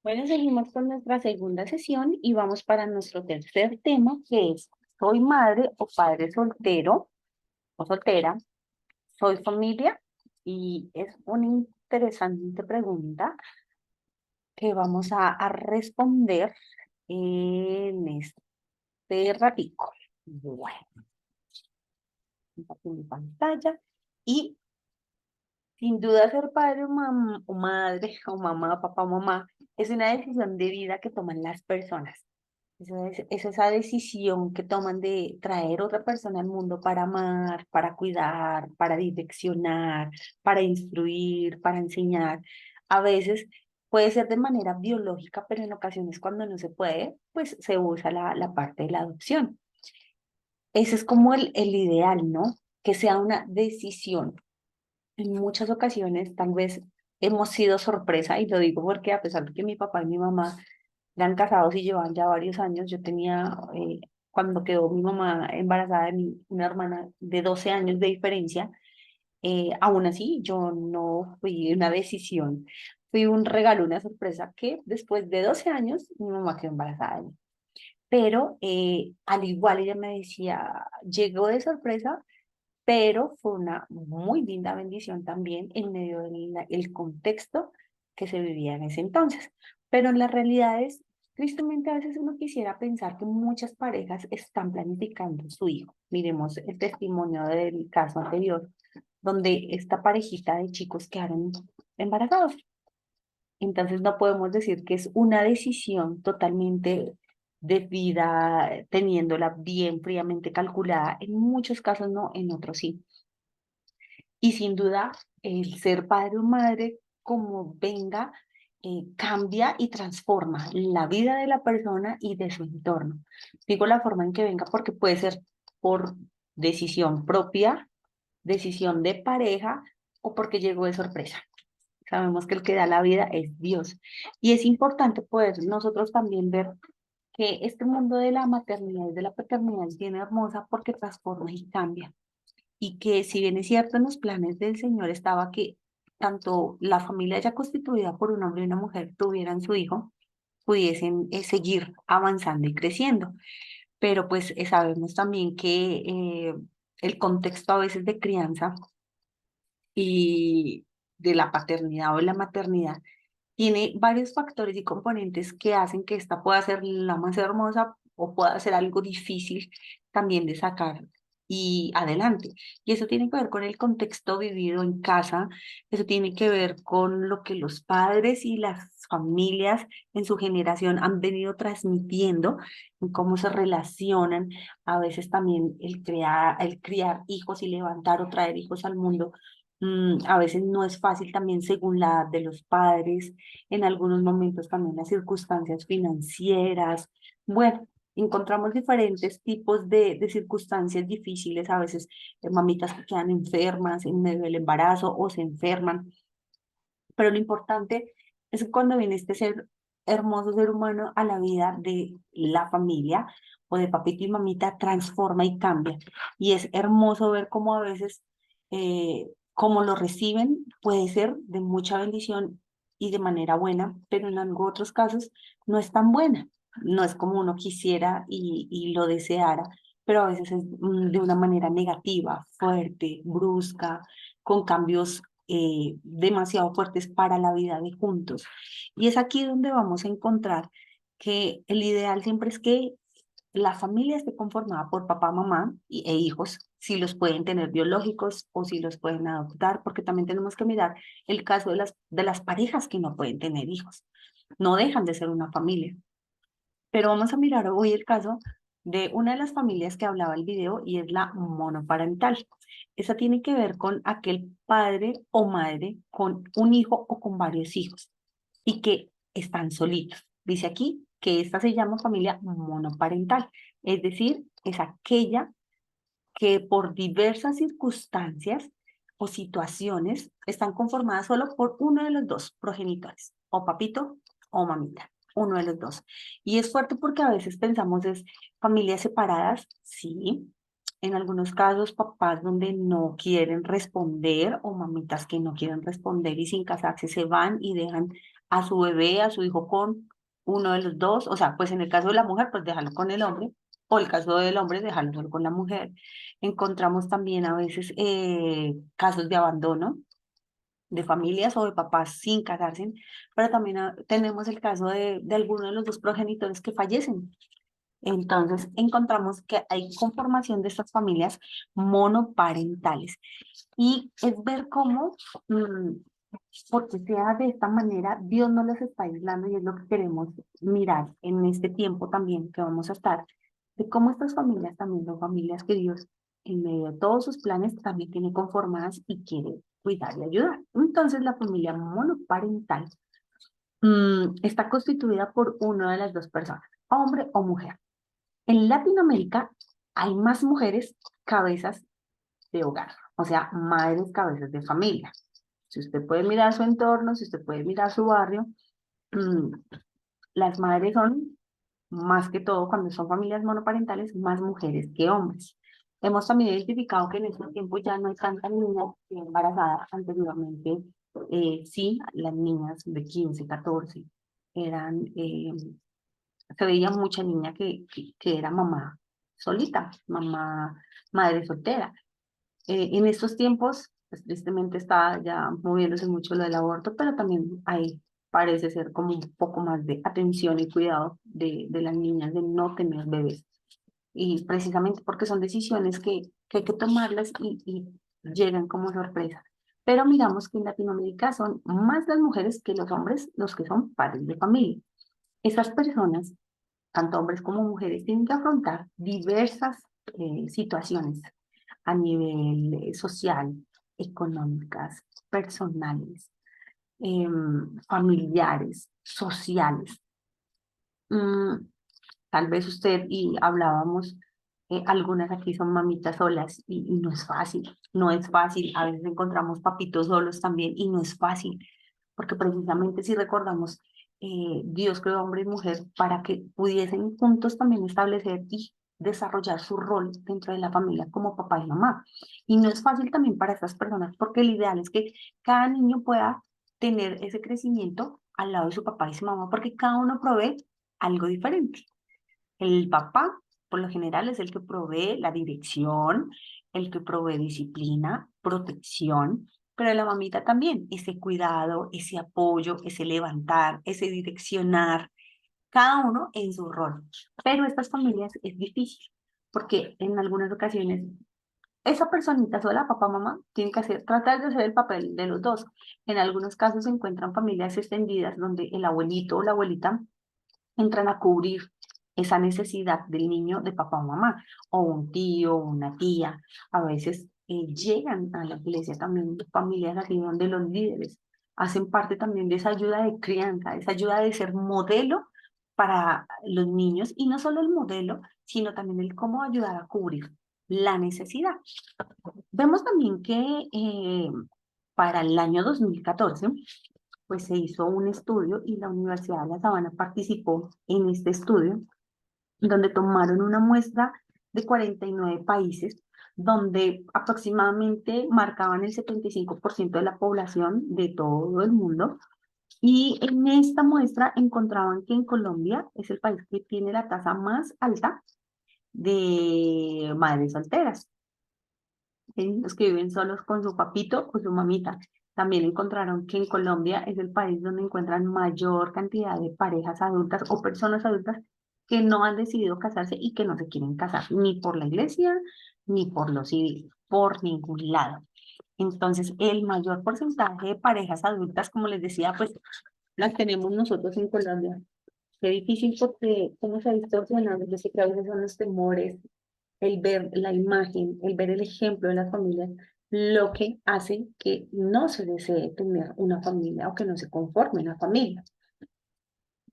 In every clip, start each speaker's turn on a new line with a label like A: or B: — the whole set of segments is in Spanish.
A: Bueno, seguimos con nuestra segunda sesión y vamos para nuestro tercer tema, que es ¿soy madre o padre soltero o soltera? ¿Soy familia? Y es una interesante pregunta que vamos a responder en este ratico. Bueno, compartir mi pantalla y sin duda ser padre o madre o mamá, papá, mamá, es una decisión de vida que toman las personas. Es esa decisión que toman de traer otra persona al mundo para amar, para cuidar, para direccionar, para instruir, para enseñar. A veces puede ser de manera biológica, pero en ocasiones cuando no se puede, pues se usa la parte de la adopción. Ese es como el ideal, ¿no? Que sea una decisión. En muchas ocasiones tal vez hemos sido sorpresa, y lo digo porque a pesar de que mi papá y mi mamá eran casados y llevaban ya varios años. Yo tenía, cuando quedó mi mamá embarazada de mí, una hermana de 12 años de diferencia. Aún así, yo no fui una decisión, fui un regalo, una sorpresa que después de 12 años mi mamá quedó embarazada de mí. Pero al igual ella me decía, llegó de sorpresa, pero fue una muy linda bendición también en medio del contexto que se vivía en ese entonces. Pero en la realidad es, tristemente a veces uno quisiera pensar que muchas parejas están planificando su hijo. Miremos el testimonio del caso anterior, donde esta parejita de chicos quedaron embarazados. Entonces no podemos decir que es una decisión totalmente de vida, teniéndola bien fríamente calculada. En muchos casos no, en otros sí. Y sin duda, el ser padre o madre, como venga, cambia y transforma la vida de la persona y de su entorno. Digo la forma en que venga porque puede ser por decisión propia, decisión de pareja o porque llegó de sorpresa. Sabemos que el que da la vida es Dios. Y es importante poder nosotros también ver que este mundo de la maternidad y de la paternidad es bien hermosa porque transforma y cambia, y que si bien es cierto en los planes del Señor estaba que tanto la familia ya constituida por un hombre y una mujer tuvieran su hijo, pudiesen seguir avanzando y creciendo. Pero pues sabemos también que el contexto a veces de crianza y de la paternidad o de la maternidad tiene varios factores y componentes que hacen que esta pueda ser la más hermosa o pueda ser algo difícil también de sacar y adelante. Y eso tiene que ver con el contexto vivido en casa, eso tiene que ver con lo que los padres y las familias en su generación han venido transmitiendo, en cómo se relacionan, a veces también el criar hijos y levantar o traer hijos al mundo. A veces no es fácil también según la edad de los padres, en algunos momentos también las circunstancias financieras. Bueno, encontramos diferentes tipos de circunstancias difíciles, a veces mamitas que quedan enfermas en medio del embarazo o se enferman, pero lo importante es que cuando viene este ser hermoso ser humano a la vida de la familia o de papito y mamita, transforma y cambia. Y es hermoso ver cómo a veces, como lo reciben, puede ser de mucha bendición y de manera buena, pero en algunos otros casos no es tan buena. No es como uno quisiera y lo deseara, pero a veces es de una manera negativa, fuerte, brusca, con cambios demasiado fuertes para la vida de juntos. Y es aquí donde vamos a encontrar que el ideal siempre es que la familia esté conformada por papá, mamá e hijos, si los pueden tener biológicos o si los pueden adoptar, porque también tenemos que mirar el caso de las parejas que no pueden tener hijos. No dejan de ser una familia. Pero vamos a mirar hoy el caso de una de las familias que hablaba el video y es la monoparental. Esa tiene que ver con aquel padre o madre con un hijo o con varios hijos y que están solitos. Dice aquí que esta se llama familia monoparental, es decir, es aquella que por diversas circunstancias o situaciones están conformadas solo por uno de los dos progenitores, o papito o mamita, uno de los dos. Y es fuerte porque a veces pensamos es familias separadas, sí, en algunos casos papás donde no quieren responder o mamitas que no quieren responder y sin casarse se van y dejan a su bebé, a su hijo con uno de los dos, o sea, pues en el caso de la mujer, pues dejarlo con el hombre, o el caso del hombre, dejarlo solo con la mujer. Encontramos también a veces casos de abandono de familias o de papás sin casarse, pero también tenemos el caso de alguno de los dos progenitores que fallecen. Entonces, encontramos que hay conformación de estas familias monoparentales y es ver cómo, porque sea de esta manera, Dios no los está aislando y es lo que queremos mirar en este tiempo también que vamos a estar, de cómo estas familias también son familias que Dios, en medio de todos sus planes, también tiene conformadas y quiere cuidar y ayudar. Entonces, la familia monoparental está constituida por una de las dos personas, hombre o mujer. En Latinoamérica hay más mujeres cabezas de hogar, o sea, madres cabezas de familia. Si usted puede mirar su entorno, si usted puede mirar su barrio, mm, las madres son, más que todo, cuando son familias monoparentales, más mujeres que hombres. Hemos también identificado que en este tiempo ya no hay tantas niñas embarazadas. Anteriormente, sí, las niñas de 15, 14 eran, se veía mucha niña que era mamá solita, mamá, madre soltera. En estos tiempos, pues, tristemente está ya moviéndose mucho lo del aborto, pero también hay, parece ser como un poco más de atención y cuidado de las niñas de no tener bebés. Y precisamente porque son decisiones que hay que tomarlas y llegan como sorpresa. Pero miramos que en Latinoamérica son más las mujeres que los hombres los que son padres de familia. Esas personas, tanto hombres como mujeres, tienen que afrontar diversas situaciones a nivel social, económicas, personales, familiares, sociales. Mm, Tal vez usted y hablábamos, algunas aquí son mamitas solas y no es fácil, no es fácil. A veces encontramos papitos solos también y no es fácil, porque precisamente si recordamos, Dios creó hombre y mujer para que pudiesen juntos también establecer y desarrollar su rol dentro de la familia como papá y mamá. Y no es fácil también para estas personas, porque el ideal es que cada niño pueda tener ese crecimiento al lado de su papá y su mamá, porque cada uno provee algo diferente. El papá, por lo general, es el que provee la dirección, el que provee disciplina, protección, pero la mamita también, ese cuidado, ese apoyo, ese levantar, ese direccionar, cada uno en su rol. Pero estas familias es difícil, porque en algunas ocasiones esa personita sola, papá, mamá, tiene que hacer, tratar de hacer el papel de los dos. En algunos casos se encuentran familias extendidas donde el abuelito o la abuelita entran a cubrir esa necesidad del niño de papá o mamá, o un tío, una tía. A veces llegan a la iglesia también familias así donde los líderes hacen parte también de esa ayuda de crianza, esa ayuda de ser modelo para los niños, y no solo el modelo, sino también el cómo ayudar a cubrir la necesidad. Vemos también que para el año 2014 pues se hizo un estudio y la Universidad de La Sabana participó en este estudio, donde tomaron una muestra de 49 países, donde aproximadamente marcaban el 75% de la población de todo el mundo. Y en esta muestra encontraban que en Colombia es el país que tiene la tasa más alta de madres solteras. Los que viven solos con su papito o su mamita. También encontraron que en Colombia es el país donde encuentran mayor cantidad de parejas adultas o personas adultas que no han decidido casarse y que no se quieren casar, ni por la iglesia, ni por los civiles, por ningún lado. Entonces, el mayor porcentaje de parejas adultas, como les decía, pues las tenemos nosotros en Colombia. Qué difícil porque cómo se ha distorsionado. Yo sé que a veces son los temores, el ver la imagen, el ver el ejemplo de las familias, lo que hace que no se desee tener una familia o que no se conforme una familia.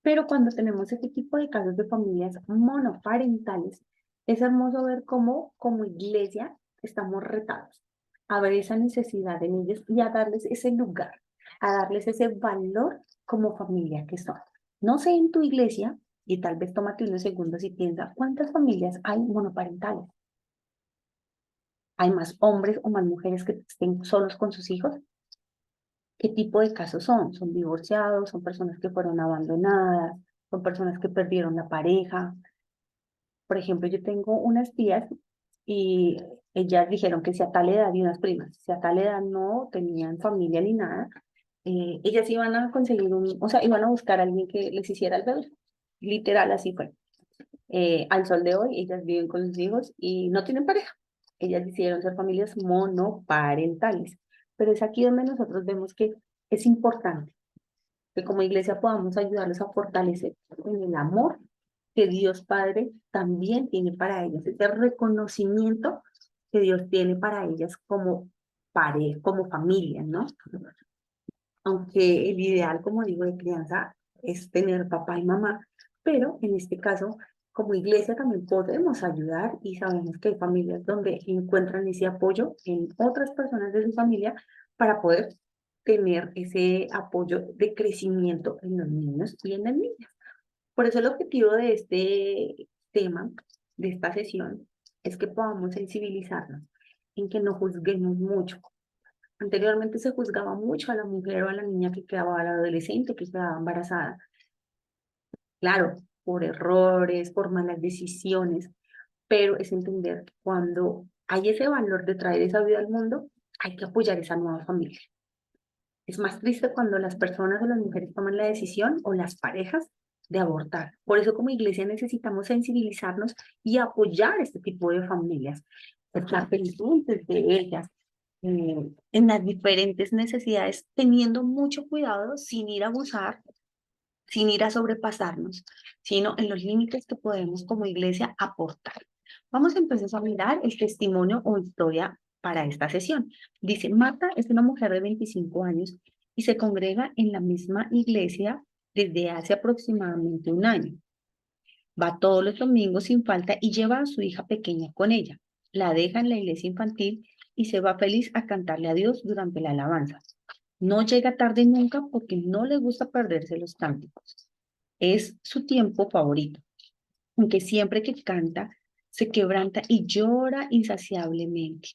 A: Pero cuando tenemos este tipo de casos de familias monoparentales, es hermoso ver cómo como iglesia estamos retados a ver esa necesidad en ellos y a darles ese lugar, a darles ese valor como familia que son. No sé en tu iglesia, y tal vez tómate unos segundos y piensa, ¿cuántas familias hay monoparentales? ¿Hay más hombres o más mujeres que estén solos con sus hijos? ¿Qué tipo de casos son? ¿Son divorciados? ¿Son personas que fueron abandonadas? ¿Son personas que perdieron la pareja? Por ejemplo, yo tengo unas tías y ellas dijeron que si a tal edad, y unas primas, si a tal edad no tenían familia ni nada, ellas iban a conseguir o sea, iban a buscar a alguien que les hiciera el bebé. Literal, así fue. Al sol de hoy, ellas viven con sus hijos y no tienen pareja. Ellas decidieron ser familias monoparentales. Pero es aquí donde nosotros vemos que es importante que como iglesia podamos ayudarlos a fortalecer en el amor que Dios Padre también tiene para ellas, ese reconocimiento que Dios tiene para ellas como pareja, como familia, ¿no? Aunque el ideal, como digo, de crianza es tener papá y mamá, pero en este caso, como iglesia también podemos ayudar y sabemos que hay familias donde encuentran ese apoyo en otras personas de su familia para poder tener ese apoyo de crecimiento en los niños y en las niñas. Por eso el objetivo de este tema, de esta sesión, es que podamos sensibilizarnos en que no juzguemos mucho. Anteriormente se juzgaba mucho a la mujer o a la niña que quedaba, a la adolescente que quedaba embarazada. Claro, por errores, por malas decisiones, pero es entender que cuando hay ese valor de traer esa vida al mundo, hay que apoyar esa nueva familia. Es más triste cuando las personas o las mujeres toman la decisión o las parejas de abortar. Por eso como iglesia necesitamos sensibilizarnos y apoyar este tipo de familias, estar pendientes de ellas, en las diferentes necesidades, teniendo mucho cuidado sin ir a abusar, sin ir a sobrepasarnos, sino en los límites que podemos como iglesia aportar. Vamos entonces a mirar el testimonio o historia para esta sesión. Dice, Marta es una mujer de 25 años y se congrega en la misma iglesia desde hace aproximadamente un año. Va todos los domingos sin falta y lleva a su hija pequeña con ella. La deja en la iglesia infantil y se va feliz a cantarle a Dios durante la alabanza. No llega tarde nunca porque no le gusta perderse los cánticos. Es su tiempo favorito, aunque siempre que canta se quebranta y llora insaciablemente,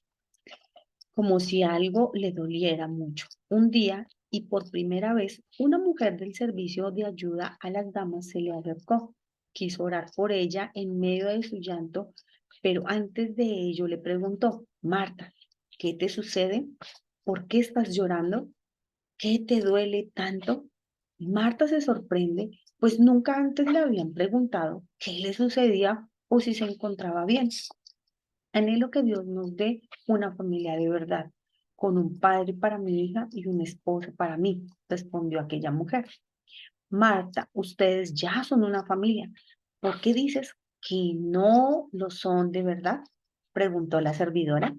A: como si algo le doliera mucho. Un día, y por primera vez, una mujer del servicio de ayuda a las damas se le acercó. Quiso orar por ella en medio de su llanto, pero antes de ello le preguntó, Marta, ¿qué te sucede? ¿Por qué estás llorando? ¿Qué te duele tanto? Marta se sorprende, pues nunca antes le habían preguntado qué le sucedía o si se encontraba bien. Anhelo que Dios nos dé una familia de verdad, con un padre para mi hija y un esposo para mí, respondió aquella mujer. Marta, ustedes ya son una familia. ¿Por qué dices que no lo son de verdad? Preguntó la servidora.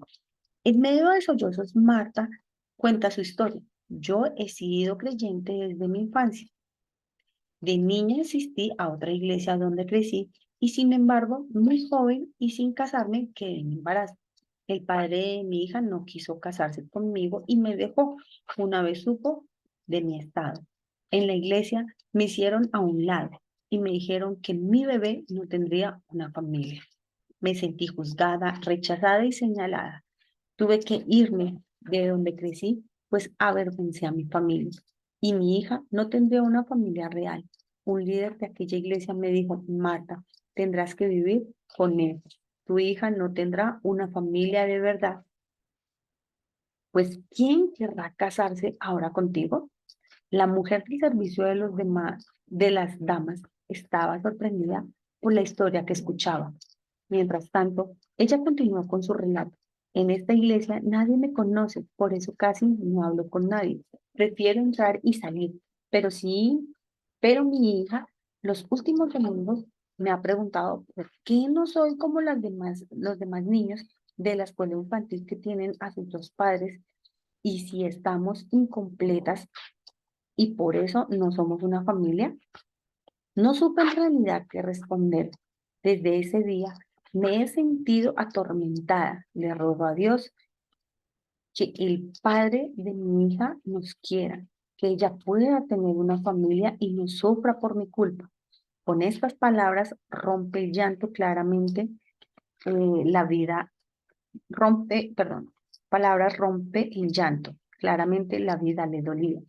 A: En medio de sollozos, Marta cuenta su historia. Yo he sido creyente desde mi infancia. De niña asistí a otra iglesia donde crecí y sin embargo, muy joven y sin casarme, quedé en embarazo. El padre de mi hija no quiso casarse conmigo y me dejó una vez supo de mi estado. En la iglesia me hicieron a un lado y me dijeron que mi bebé no tendría una familia. Me sentí juzgada, rechazada y señalada. Tuve que irme de donde crecí, pues avergoncé a mi familia. Y mi hija no tendría una familia real. Un líder de aquella iglesia me dijo, Marta, tendrás que vivir con él. Tu hija no tendrá una familia de verdad. Pues, ¿quién querrá casarse ahora contigo? La mujer del servicio de los demás, de las damas, estaba sorprendida por la historia que escuchaba. Mientras tanto, ella continuó con su relato. En esta iglesia nadie me conoce, por eso casi no hablo con nadie. Prefiero entrar y salir, pero sí, pero mi hija, los últimos domingos me ha preguntado por qué no soy como los demás niños de la escuela infantil que tienen a sus dos padres y si estamos incompletas y por eso no somos una familia. No supe en realidad qué responder. Desde ese día me he sentido atormentada. Le ruego a Dios que el padre de mi hija nos quiera, que ella pueda tener una familia y no sufra por mi culpa. Con estas palabras rompe el llanto claramente, la vida rompe, perdón, palabras rompe el llanto. Claramente la vida le dolía.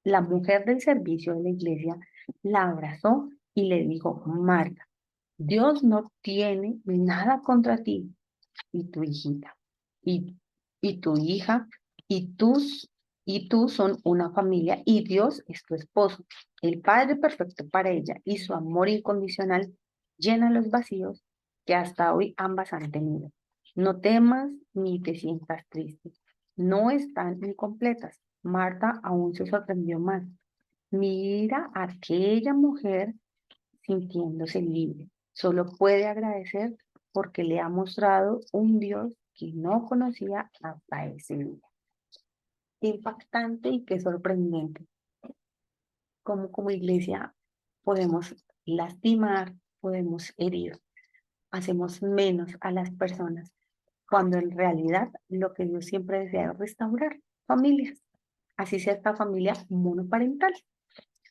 A: La mujer del servicio de la iglesia la abrazó y le dijo, Marta, Dios no tiene nada contra ti y tu hijita, y, y tu hija, y tú son una familia, y Dios es tu esposo, el Padre perfecto para ella, y su amor incondicional llena los vacíos que hasta hoy ambas han tenido. No temas ni te sientas triste. No están incompletas. Marta aún se sorprendió más. Mira a aquella mujer sintiéndose libre. Solo puede agradecer porque le ha mostrado un Dios que no conocía hasta ese día. Qué impactante y qué sorprendente. Cómo como iglesia podemos lastimar, podemos herir, hacemos menos a las personas, cuando en realidad lo que Dios siempre desea es restaurar familias, así sea esta familia monoparental.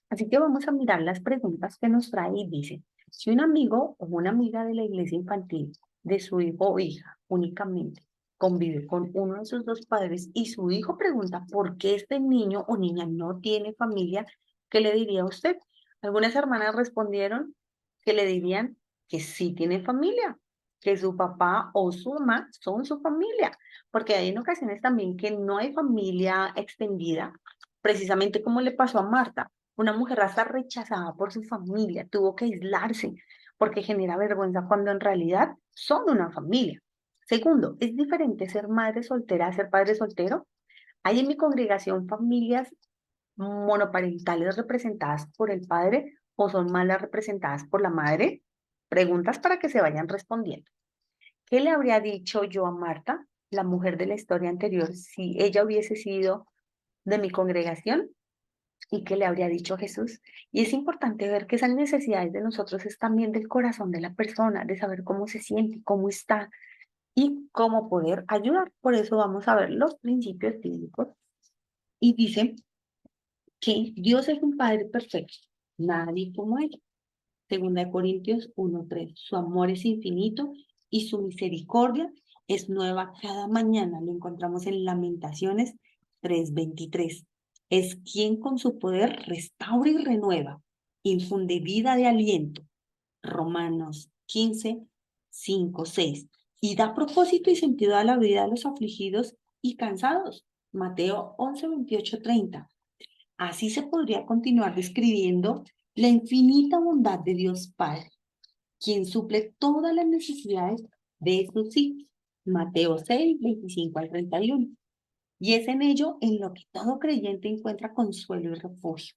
A: Así que vamos a mirar las preguntas que nos trae y dice, si un amigo o una amiga de la iglesia infantil de su hijo o hija únicamente convive con uno de sus dos padres y su hijo pregunta por qué este niño o niña no tiene familia, ¿qué le diría a usted? Algunas hermanas respondieron que le dirían que sí tiene familia, que su papá o su mamá son su familia, porque hay en ocasiones también que no hay familia extendida, precisamente como le pasó a Marta, una mujer hasta rechazada por su familia, tuvo que aislarse porque genera vergüenza cuando en realidad son una familia. Segundo, ¿es diferente ser madre soltera a ser padre soltero? Hay en mi congregación familias monoparentales representadas por el padre o son malas representadas por la madre. Preguntas para que se vayan respondiendo. ¿Qué le habría dicho yo a Marta, la mujer de la historia anterior, si ella hubiese sido de mi congregación? ¿Y qué le habría dicho Jesús? Y es importante ver que esas necesidades de nosotros es también del corazón de la persona, de saber cómo se siente, cómo está y cómo poder ayudar. Por eso vamos a ver los principios bíblicos. Y dice que Dios es un Padre perfecto, nadie como Él. Segunda de Corintios 1:3. Su amor es infinito y su misericordia es nueva cada mañana. Lo encontramos en Lamentaciones 3:23. Es quien con su poder restaura y renueva, infunde vida de aliento. Romanos 15:5-6. Y da propósito y sentido a la vida de los afligidos y cansados. Mateo 11:28-30. Así se podría continuar describiendo la infinita bondad de Dios Padre, quien suple todas las necesidades de sus hijos. Mateo 6:25-31. Y es en ello en lo que todo creyente encuentra consuelo y refugio,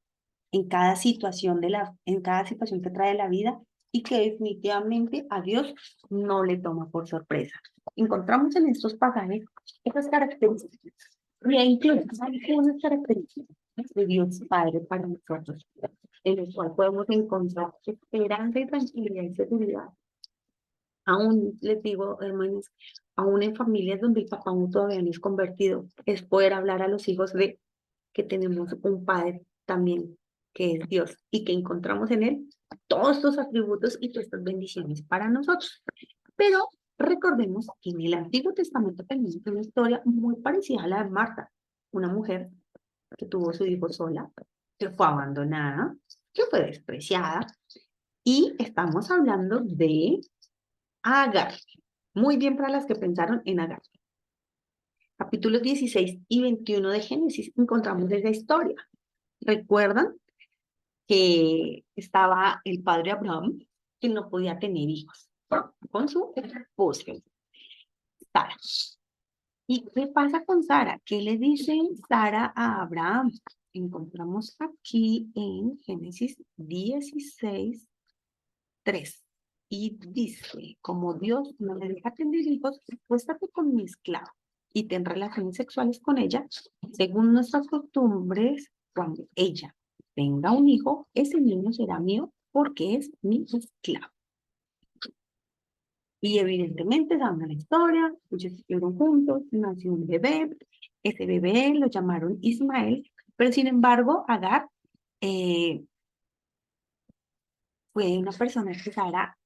A: en cada situación que trae la vida y que definitivamente a Dios no le toma por sorpresa. Encontramos en estos pasajes esas características. Y incluso hay unas características de Dios Padre para nosotros, en el cual podemos encontrar esperanza y tranquilidad y seguridad. Aún les digo, hermanos, aún en familias donde el papá aún todavía no es convertido, es poder hablar a los hijos de que tenemos un Padre también, que es Dios, y que encontramos en Él todos estos atributos y todas estas bendiciones para nosotros. Pero recordemos que en el Antiguo Testamento tenemos una historia muy parecida a la de Marta, una mujer que tuvo su hijo sola, que fue abandonada, que fue despreciada, y estamos hablando de Agar. Muy bien para las que pensaron en Agar. Capítulos 16 y 21 de Génesis encontramos esa historia. ¿Recuerdan que estaba el padre Abraham, que no podía tener hijos, con su esposa, Sara? ¿Y qué pasa con Sara? ¿Qué le dice Sara a Abraham? Encontramos aquí en Génesis 16:3. Y dice, como Dios no le deja tener hijos, acuéstate con mi esclava y ten relaciones sexuales con ella, según nuestras costumbres, cuando ella tenga un hijo, ese niño será mío porque es mi esclavo. Y evidentemente, dando la historia, ellos estuvieron juntos, nació un bebé, ese bebé lo llamaron Ismael, pero sin embargo, Agar eh, fue una persona que Sara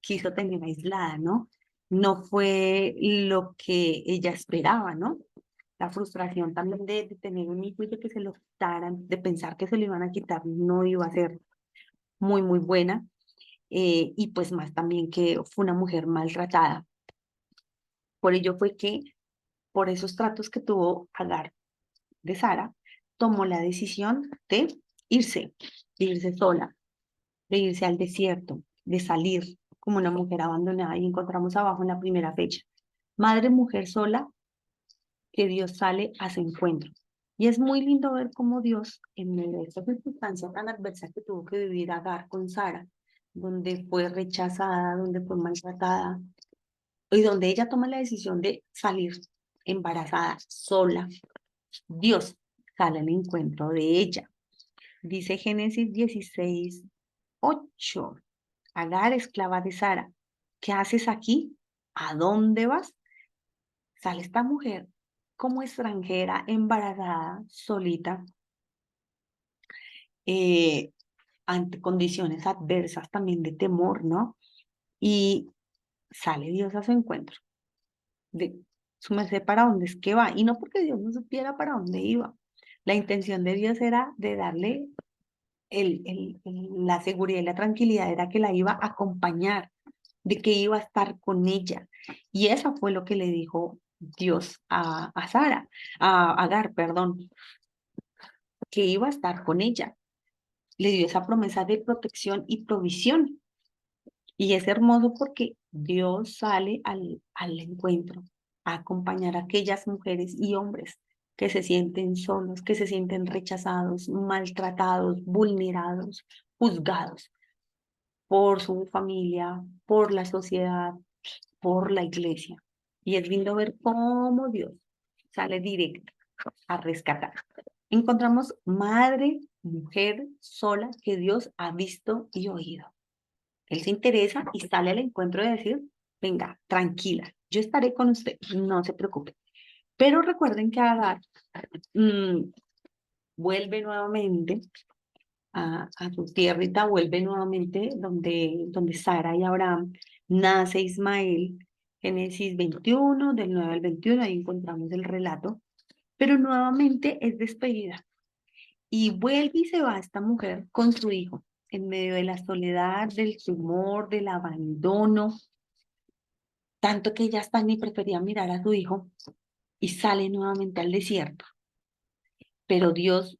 A: quiso tener aislada, ¿no? No fue lo que ella esperaba, ¿no? La frustración también de tener un hijo y de que se lo quitaran, de pensar que se lo iban a quitar, no iba a ser muy, muy buena. Y pues más también que fue una mujer maltratada. Por ello fue que, por esos tratos que tuvo Agar de Sara, tomó la decisión de irse sola, de irse al desierto, de salir como una mujer abandonada. Y encontramos abajo en la primera fecha, madre, mujer sola, que Dios sale a su encuentro. Y es muy lindo ver cómo Dios, en medio de esta circunstancia tan adversa que tuvo que vivir Agar con Sara, donde fue rechazada, donde fue maltratada, y donde ella toma la decisión de salir embarazada, sola, Dios sale al encuentro de ella. Dice Génesis 16:8, Agar, esclava de Sara, ¿qué haces aquí? ¿A dónde vas? Sale esta mujer como extranjera, embarazada, solita, eh, ante condiciones adversas también de temor, ¿no? Y sale Dios a su encuentro. De su merced, ¿para dónde es que va? Y no porque Dios no supiera para dónde iba. La intención de Dios era de darle la seguridad y la tranquilidad, era que la iba a acompañar, de que iba a estar con ella. Y eso fue lo que le dijo Dios a Sara, a Agar, perdón, que iba a estar con ella. Le dio esa promesa de protección y provisión. Y es hermoso porque Dios sale al encuentro a acompañar a aquellas mujeres y hombres que se sienten solos, que se sienten rechazados, maltratados, vulnerados, juzgados por su familia, por la sociedad, por la iglesia. Y es lindo ver cómo Dios sale directo a rescatar. Encontramos madre, mujer sola que Dios ha visto y oído. Él se interesa y sale al encuentro de decir, venga, tranquila, yo estaré con usted, no se preocupe. Pero recuerden que Agar mm, vuelve nuevamente a su tierrita, vuelve nuevamente donde Sara y Abraham, nace Ismael, Génesis 21, del 9 al 21, ahí encontramos el relato, pero nuevamente es despedida. Y vuelve y se va esta mujer con su hijo, en medio de la soledad, del temor, del abandono, tanto que ella hasta ni prefería mirar a su hijo y sale nuevamente al desierto. Pero Dios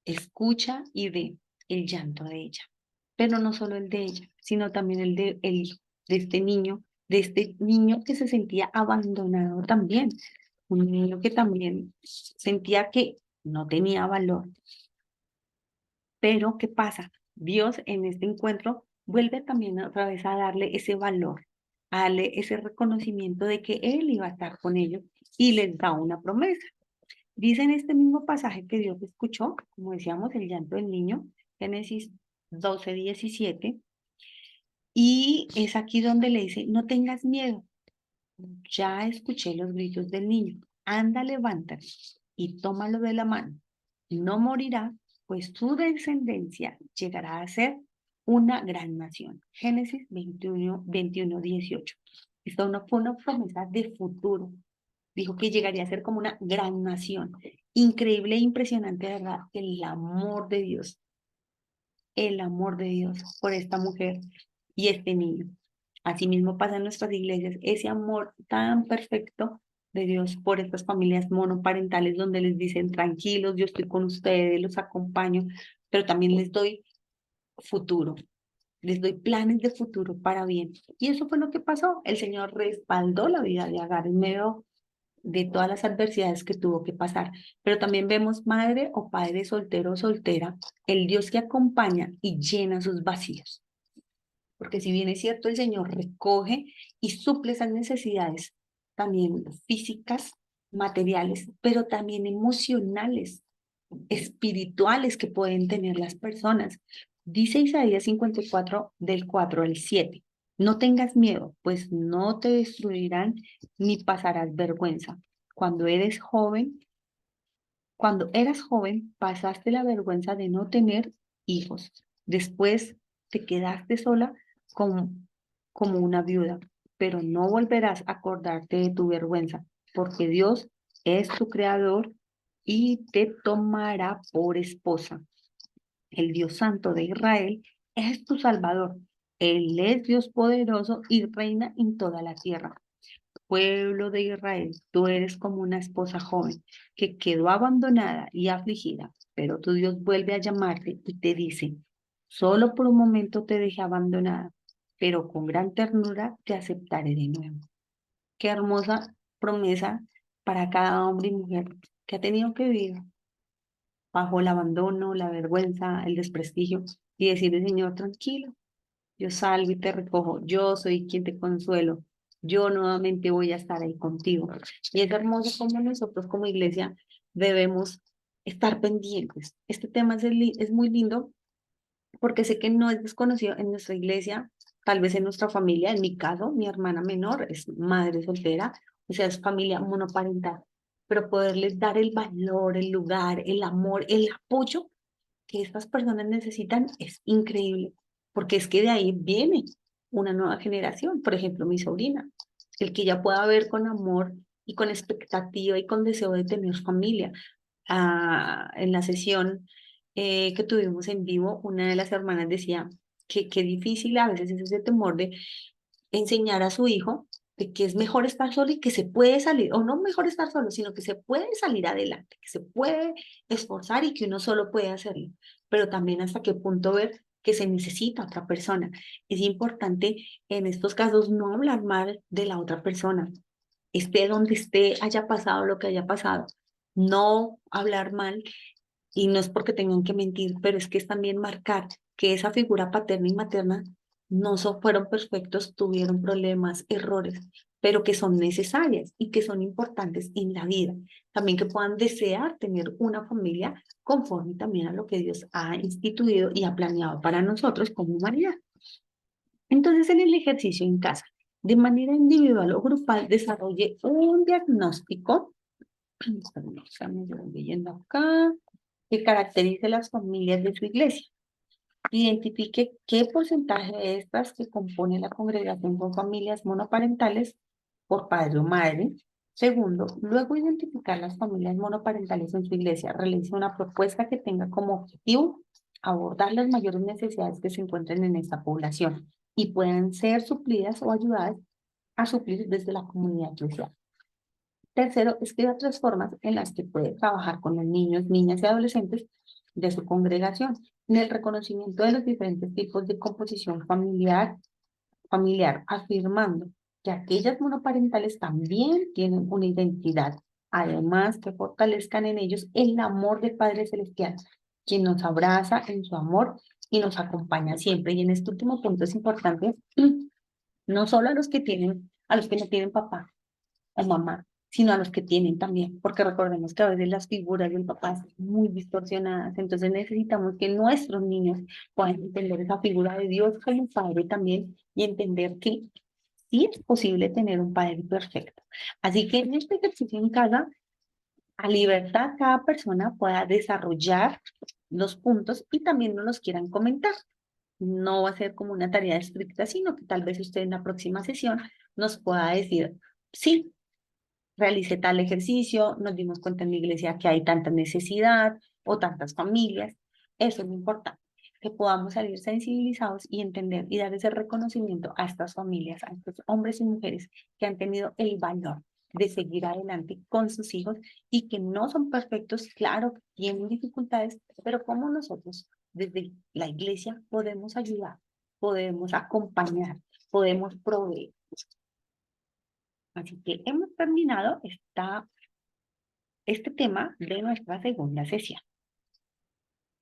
A: escucha y ve el llanto de ella. Pero no solo el de ella, sino también el de el hijo, de este niño que se sentía abandonado también. Un niño que también sentía que no tenía valor. Pero, ¿qué pasa? Dios en este encuentro vuelve también otra vez a darle ese valor, a darle ese reconocimiento de que Él iba a estar con ellos y les da una promesa. Dice en este mismo pasaje que Dios escuchó, como decíamos, el llanto del niño, Génesis 12:17, y es aquí donde le dice, no tengas miedo, ya escuché los gritos del niño, anda, levántate y tómalo de la mano. No morirá, pues su descendencia llegará a ser una gran nación. Génesis 21:18. Esta no fue una promesa de futuro. Dijo que llegaría a ser como una gran nación. Increíble e impresionante, ¿verdad? El amor de Dios por esta mujer y este niño. Asimismo pasa en nuestras iglesias, ese amor tan perfecto de Dios por estas familias monoparentales donde les dicen tranquilos, yo estoy con ustedes, los acompaño, pero también les doy futuro, les doy planes de futuro para bien. Y eso fue lo que pasó. El Señor respaldó la vida de Agar en medio de todas las adversidades que tuvo que pasar. Pero también vemos madre o padre soltero o soltera, el Dios que acompaña y llena sus vacíos. Porque si bien es cierto, el Señor recoge y suple esas necesidades, también físicas, materiales, pero también emocionales, espirituales que pueden tener las personas. Dice Isaías 54, del 4 al 7. No tengas miedo, pues no te destruirán ni pasarás vergüenza. Cuando eres joven, cuando eras joven, pasaste la vergüenza de no tener hijos. Después te quedaste sola como, como una viuda, pero no volverás a acordarte de tu vergüenza, porque Dios es tu creador y te tomará por esposa. El Dios Santo de Israel es tu Salvador. Él es Dios poderoso y reina en toda la tierra. Pueblo de Israel, tú eres como una esposa joven que quedó abandonada y afligida, pero tu Dios vuelve a llamarte y te dice, solo por un momento te dejé abandonada, pero con gran ternura te aceptaré de nuevo. Qué hermosa promesa para cada hombre y mujer que ha tenido que vivir bajo el abandono, la vergüenza, el desprestigio y decirle, Señor, tranquilo, yo salgo y te recojo, yo soy quien te consuelo, yo nuevamente voy a estar ahí contigo. Y es hermoso como nosotros como iglesia debemos estar pendientes. Este tema es muy lindo porque sé que no es desconocido en nuestra iglesia, tal vez en nuestra familia, en mi caso, mi hermana menor es madre soltera, o sea, es familia monoparental, pero poderles dar el valor, el lugar, el amor, el apoyo que estas personas necesitan es increíble, porque es que de ahí viene una nueva generación, por ejemplo, mi sobrina, el que ella pueda ver con amor y con expectativa y con deseo de tener familia. En la sesión que tuvimos en vivo, una de las hermanas decía que difícil a veces es ese temor de enseñar a su hijo de que es mejor estar solo y que se puede salir, o no mejor estar solo, sino que se puede salir adelante, que se puede esforzar y que uno solo puede hacerlo, pero también hasta qué punto ver que se necesita otra persona. Es importante en estos casos no hablar mal de la otra persona, esté donde esté, haya pasado lo que haya pasado, no hablar mal y no es porque tengan que mentir, pero es que es también marcar que esa figura paterna y materna fueron perfectos, tuvieron problemas, errores, pero que son necesarias y que son importantes en la vida. También que puedan desear tener una familia conforme también a lo que Dios ha instituido y ha planeado para nosotros como humanidad. Entonces, en el ejercicio en casa, de manera individual o grupal, desarrolle un diagnóstico. Estamos leyendo acá que caracterice las familias de su iglesia. Identifique qué porcentaje de estas que compone la congregación son familias monoparentales por padre o madre. Segundo, luego identificar las familias monoparentales en su iglesia. Realice una propuesta que tenga como objetivo abordar las mayores necesidades que se encuentren en esta población y puedan ser suplidas o ayudadas a suplir desde la comunidad eclesial. Tercero, escriba tres formas en las que puede trabajar con los niños, niñas y adolescentes de su congregación en el reconocimiento de los diferentes tipos de composición familiar, afirmando que aquellas monoparentales también tienen una identidad, además que fortalezcan en ellos el amor del Padre Celestial, quien nos abraza en su amor y nos acompaña siempre. Y en este último punto es importante, no solo a los que no tienen papá, o mamá, sino a los que tienen también, porque recordemos que a veces las figuras del papá están muy distorsionadas, entonces necesitamos que nuestros niños puedan entender esa figura de Dios como padre también y entender que sí es posible tener un padre perfecto. Así que en este ejercicio en casa, a libertad cada persona pueda desarrollar los puntos y también nos los quieran comentar. No va a ser como una tarea estricta, sino que tal vez usted en la próxima sesión nos pueda decir, sí, realicé tal ejercicio, nos dimos cuenta en la iglesia que hay tanta necesidad o tantas familias. Eso es lo importante, que podamos salir sensibilizados y entender y dar ese reconocimiento a estas familias, a estos hombres y mujeres que han tenido el valor de seguir adelante con sus hijos y que no son perfectos, claro, que tienen dificultades, pero como nosotros desde la iglesia podemos ayudar, podemos acompañar, podemos proveer. Así que hemos terminado este tema de nuestra segunda sesión.